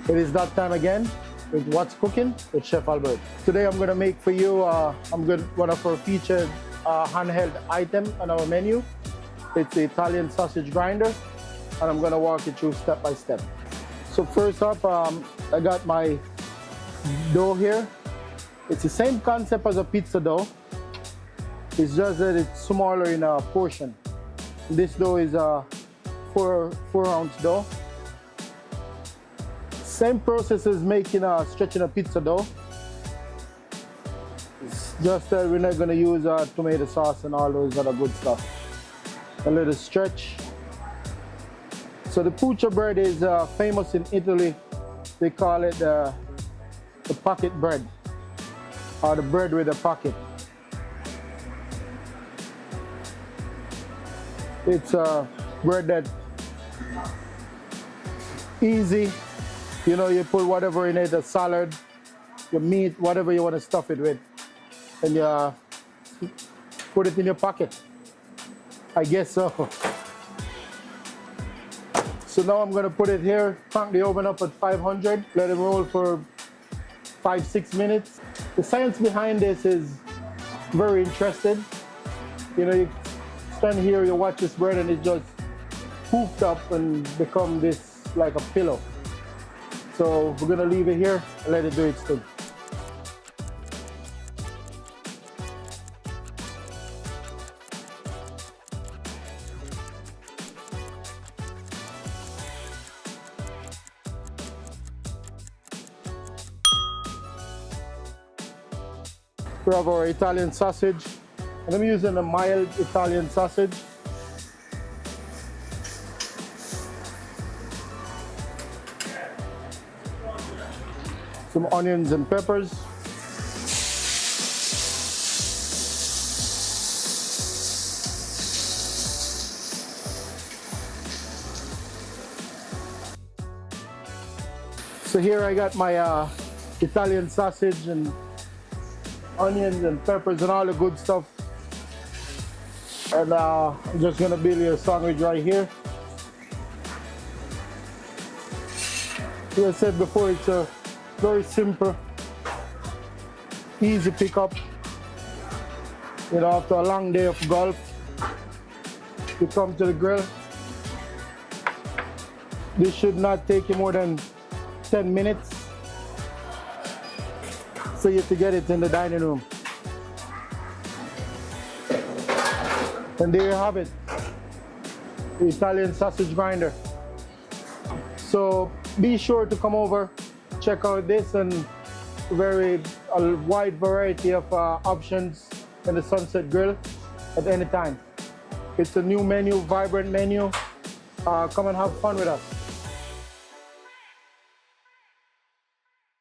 It is that time again with What's Cooking with Chef Albert. Today I'm going to make for you one of our featured handheld item on our menu. It's the Italian sausage grinder, and I'm going to walk you through step by step. So first up, I got my dough here. It's the same concept as a pizza dough. It's just that it's smaller in a portion. This dough is a 4-ounce dough. Same process as stretching a pizza dough. It's just that we're not going to use tomato sauce and all those other good stuff. A little stretch. So the puccia bread is famous in Italy. They call it the pocket bread, or the bread with a pocket. It's a bread that easy. You know, you put whatever in it, a salad, your meat, whatever you want to stuff it with, and you put it in your pocket. I guess so. So now I'm going to put it here, crank the oven up at 500, let it roll for 5-6 minutes. The science behind this is very interesting. You know, you stand here, you watch this bread, and it just poofed up and become this like a pillow. So we're gonna leave it here and let it do its thing. We have our Italian sausage, and I'm using a mild Italian sausage. Some onions and peppers. So here I got my Italian sausage and onions and peppers and all the good stuff. And I'm just gonna build you a sandwich right here. As I said before, it's a very simple, easy pickup. You know, after a long day of golf, you come to the grill. This should not take you more than 10 minutes for you to get it in the dining room. And there you have it, the Italian sausage grinder. So be sure to come over, check out this and a wide variety of options in the Sunset Grill at any time. It's a new menu, vibrant menu. Come and have fun with us.